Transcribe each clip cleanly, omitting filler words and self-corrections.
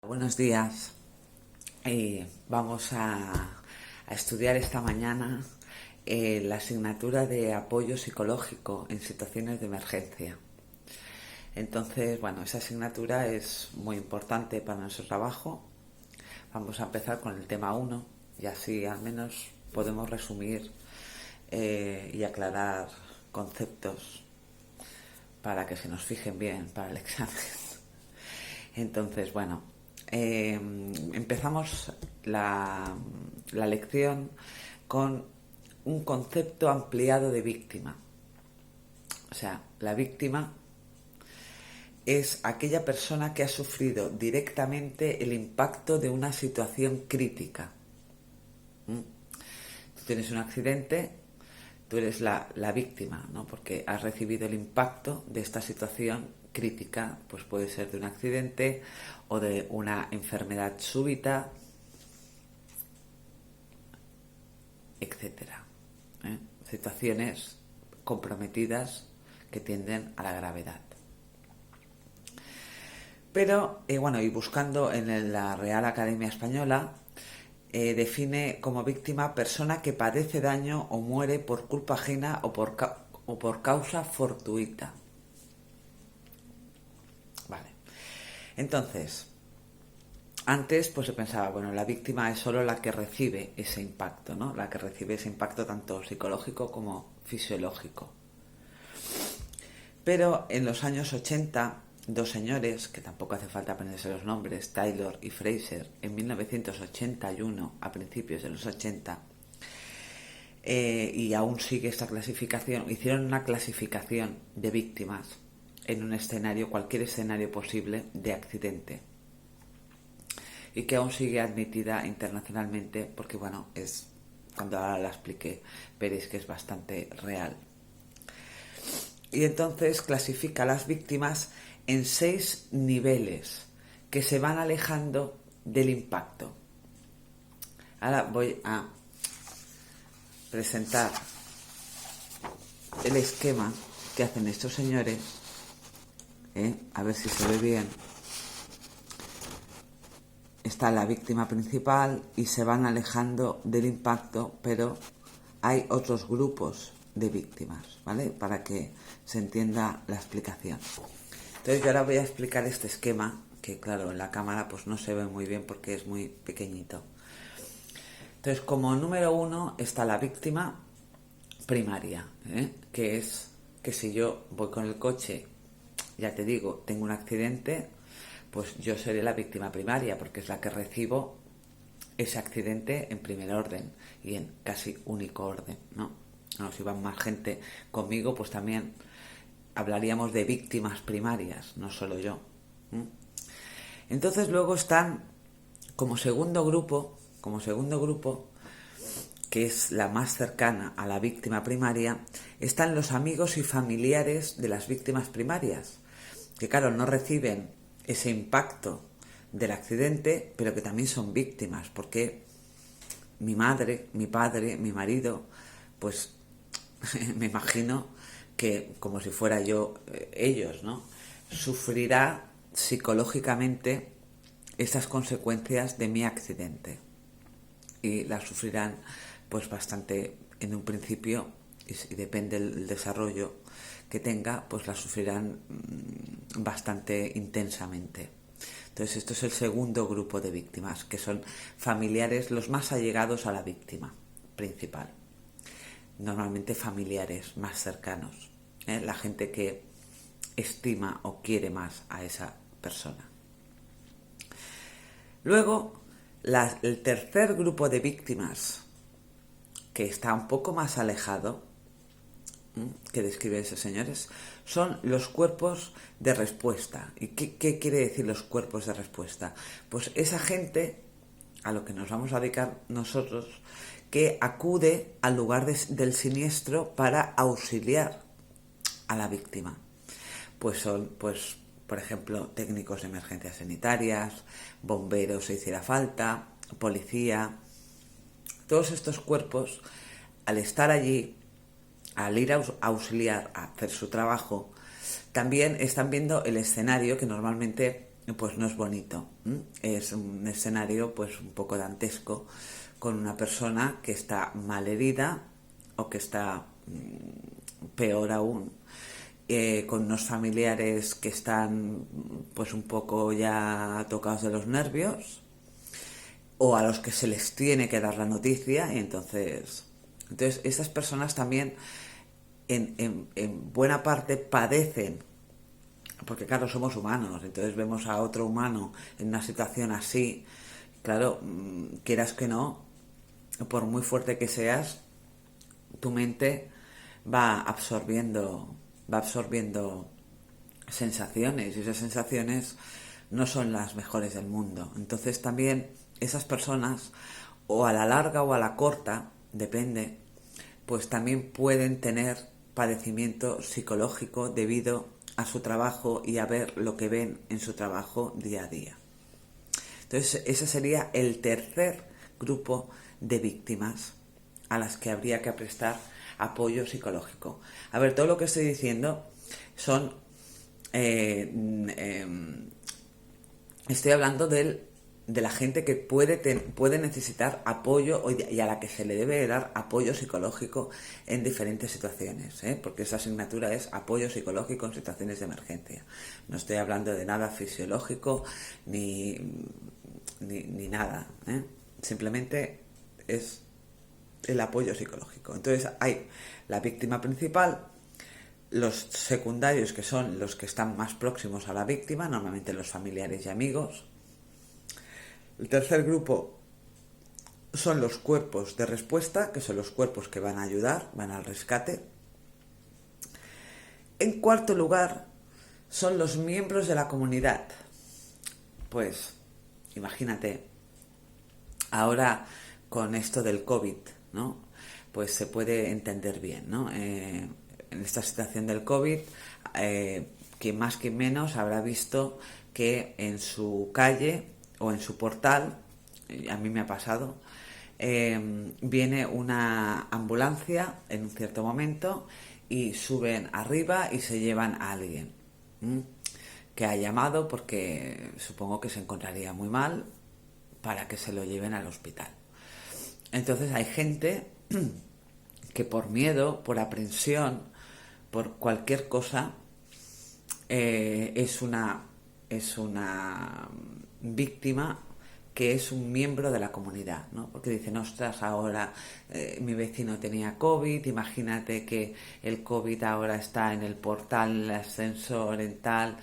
Buenos días. Vamos a estudiar esta mañana la asignatura de apoyo psicológico en situaciones de emergencia. Entonces, bueno, esa asignatura es muy importante para nuestro trabajo. Vamos a empezar con el tema 1 y así al menos podemos resumir y aclarar conceptos para que se nos fijen bien para el examen. Entonces, bueno, empezamos la lección con un concepto ampliado de víctima. O sea, la víctima es aquella persona que ha sufrido directamente el impacto de una situación crítica. Tú tienes un accidente, tú eres la víctima, ¿no? Porque has recibido el impacto de esta situación crítica, pues puede ser de un accidente o de una enfermedad súbita, etcétera. Situaciones comprometidas que tienden a la gravedad. Pero, y buscando en la Real Academia Española, define como víctima persona que padece daño o muere por culpa ajena o por causa fortuita. Vale. Entonces, antes pues se pensaba, bueno, la víctima es solo la que recibe ese impacto, ¿no? La que recibe ese impacto tanto psicológico como fisiológico. Pero en los años 80, dos señores, que tampoco hace falta aprenderse los nombres, Taylor y Fraser, en 1981, a principios de los 80, y aún sigue esta clasificación, hicieron una clasificación de víctimas en un escenario, cualquier escenario posible de accidente, y que aún sigue admitida internacionalmente porque, bueno, cuando ahora la explique veréis que es bastante real. Y entonces clasifica a las víctimas en 6 niveles que se van alejando del impacto. Ahora voy a presentar el esquema que hacen estos señores, a ver si se ve bien. Está la víctima principal y se van alejando del impacto, pero hay otros grupos de víctimas, ¿vale? Para que se entienda la explicación. Entonces yo ahora voy a explicar este esquema, que claro, en la cámara pues no se ve muy bien porque es muy pequeñito. Entonces, como número 1 está la víctima primaria, que es que si yo voy con el coche, ya te digo, tengo un accidente, pues yo seré la víctima primaria porque es la que recibo ese accidente en primer orden y en casi único orden, ¿no? Si van más gente conmigo, pues también hablaríamos de víctimas primarias, no solo yo. Entonces luego están como segundo grupo, que es la más cercana a la víctima primaria, están los amigos y familiares de las víctimas primarias, que claro, no reciben ese impacto del accidente, pero que también son víctimas, porque mi madre, mi padre, mi marido, pues me imagino que, como si fuera yo, ellos, ¿no? Sufrirá psicológicamente estas consecuencias de mi accidente. Y las sufrirán pues bastante en un principio, y depende del desarrollo que tenga, pues las sufrirán bastante intensamente. Entonces esto es el segundo grupo de víctimas, que son familiares los más allegados a la víctima principal. Normalmente familiares más cercanos, la gente que estima o quiere más a esa persona. Luego, el tercer grupo de víctimas, que está un poco más alejado, que describen esos señores, son los cuerpos de respuesta. ¿Y qué quiere decir los cuerpos de respuesta? Pues esa gente a lo que nos vamos a dedicar nosotros, que acude al lugar del siniestro para auxiliar a la víctima. Pues son, por ejemplo, técnicos de emergencias sanitarias, bomberos si hiciera falta, policía. Todos estos cuerpos, al estar allí, al ir a auxiliar, a hacer su trabajo, también están viendo el escenario que normalmente pues no es bonito. Es un escenario pues un poco dantesco, con una persona que está mal herida o que está peor aún, con unos familiares que están pues un poco ya tocados de los nervios, o a los que se les tiene que dar la noticia, y entonces estas personas también en buena parte padecen, porque claro, somos humanos, entonces vemos a otro humano en una situación así, claro, quieras que no, por muy fuerte que seas, tu mente va absorbiendo sensaciones, y esas sensaciones no son las mejores del mundo. Entonces también esas personas, o a la larga o a la corta, depende, pues también pueden tener padecimiento psicológico debido a su trabajo y a ver lo que ven en su trabajo día a día. Entonces ese sería el tercer grupo de víctimas a las que habría que prestar apoyo psicológico. A ver, todo lo que estoy diciendo son... estoy hablando de la gente que puede necesitar apoyo y a la que se le debe dar apoyo psicológico en diferentes situaciones, porque esa asignatura es apoyo psicológico en situaciones de emergencia. No estoy hablando de nada fisiológico ni nada, simplemente es el apoyo psicológico. Entonces hay la víctima principal, los secundarios, que son los que están más próximos a la víctima, normalmente los familiares y amigos. El tercer grupo son los cuerpos de respuesta, que son los cuerpos que van a ayudar, van al rescate. En cuarto lugar son los miembros de la comunidad. Pues imagínate, ahora con esto del COVID, ¿no? Pues se puede entender bien, ¿no? En esta situación del COVID, quien más que menos habrá visto que en su calle o en su portal, a mí me ha pasado, viene una ambulancia en un cierto momento y suben arriba y se llevan a alguien que ha llamado porque supongo que se encontraría muy mal para que se lo lleven al hospital. Entonces hay gente que por miedo, por aprensión, por cualquier cosa, es una víctima que es un miembro de la comunidad, ¿no? Porque dicen, ostras, ahora mi vecino tenía COVID, imagínate que el COVID ahora está en el portal, en el ascensor, en tal,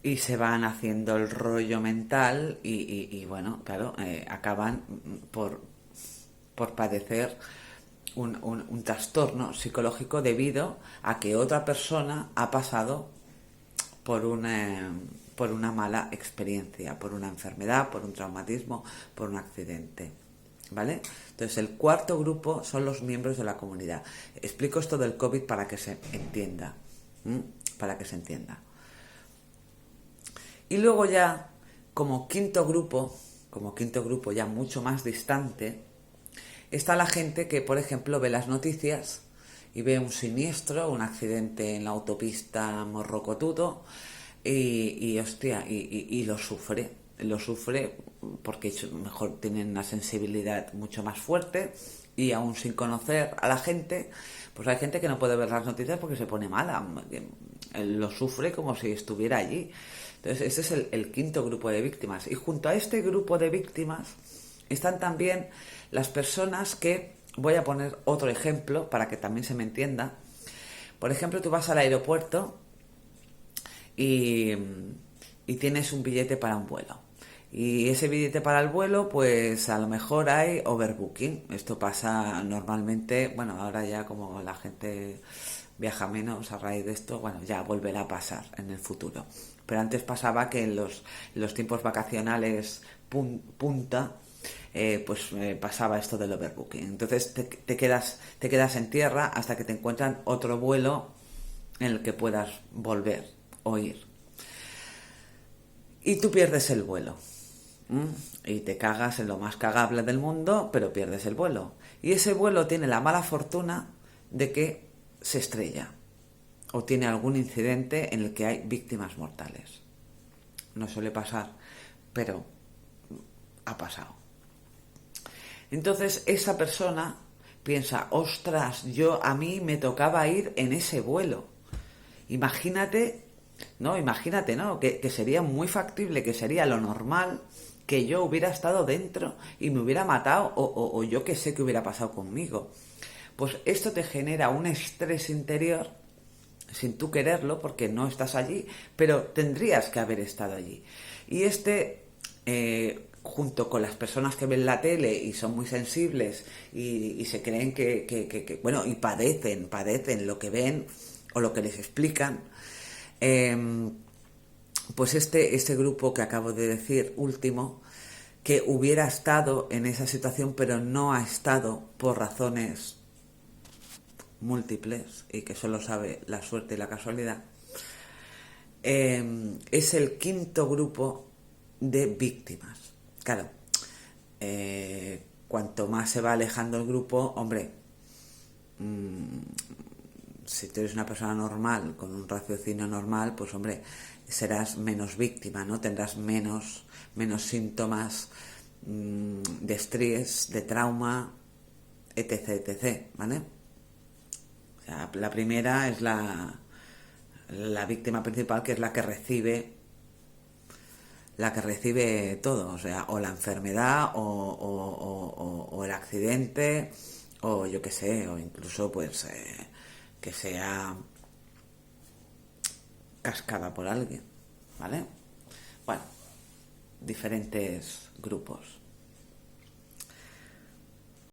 y se van haciendo el rollo mental y bueno, claro, acaban por padecer un trastorno psicológico debido a que otra persona ha pasado por una mala experiencia, por una enfermedad, por un traumatismo, por un accidente, ¿vale? Entonces el cuarto grupo son los miembros de la comunidad. Explico esto del COVID para que se entienda, para que se entienda. Y luego ya, como quinto grupo ya mucho más distante, está la gente que, por ejemplo, ve las noticias y ve un siniestro, un accidente en la autopista morrocotudo y lo sufre porque mejor tienen una sensibilidad mucho más fuerte, y aún sin conocer a la gente, pues hay gente que no puede ver las noticias porque se pone mala, lo sufre como si estuviera allí. Entonces ese es el quinto grupo de víctimas, y junto a este grupo de víctimas están también las personas que, voy a poner otro ejemplo para que también se me entienda. Por ejemplo, tú vas al aeropuerto y tienes un billete para un vuelo. Y ese billete para el vuelo, pues a lo mejor hay overbooking. Esto pasa normalmente, bueno, ahora ya como la gente viaja menos a raíz de esto, bueno, ya volverá a pasar en el futuro. Pero antes pasaba que en los tiempos vacacionales punta, pasaba esto del overbooking. Entonces te quedas en tierra hasta que te encuentran otro vuelo en el que puedas volver o ir. Y tú pierdes el vuelo. Y te cagas en lo más cagable del mundo, pero pierdes el vuelo. Y ese vuelo tiene la mala fortuna de que se estrella o tiene algún incidente en el que hay víctimas mortales. no suele pasar, pero ha pasado. Entonces esa persona piensa, ostras, a mí me tocaba ir en ese vuelo. Imagínate, ¿no? Que sería muy factible, que sería lo normal que yo hubiera estado dentro y me hubiera matado o yo que sé que hubiera pasado conmigo. Pues esto te genera un estrés interior sin tú quererlo porque no estás allí, pero tendrías que haber estado allí. Y junto con las personas que ven la tele y son muy sensibles y se creen bueno, y padecen lo que ven o lo que les explican, pues este grupo que acabo de decir, último, que hubiera estado en esa situación pero no ha estado por razones múltiples y que solo sabe la suerte y la casualidad, es el quinto grupo de víctimas. Claro, cuanto más se va alejando el grupo, hombre, si tú eres una persona normal, con un raciocinio normal, pues hombre, serás menos víctima, ¿no? Tendrás menos síntomas de estrés, de trauma, etc, etc, ¿vale? O sea, la primera es la víctima principal, que es la que recibe todo, o sea, o la enfermedad o el accidente, o yo qué sé, o incluso pues que sea cascada por alguien, ¿vale? Bueno, diferentes grupos.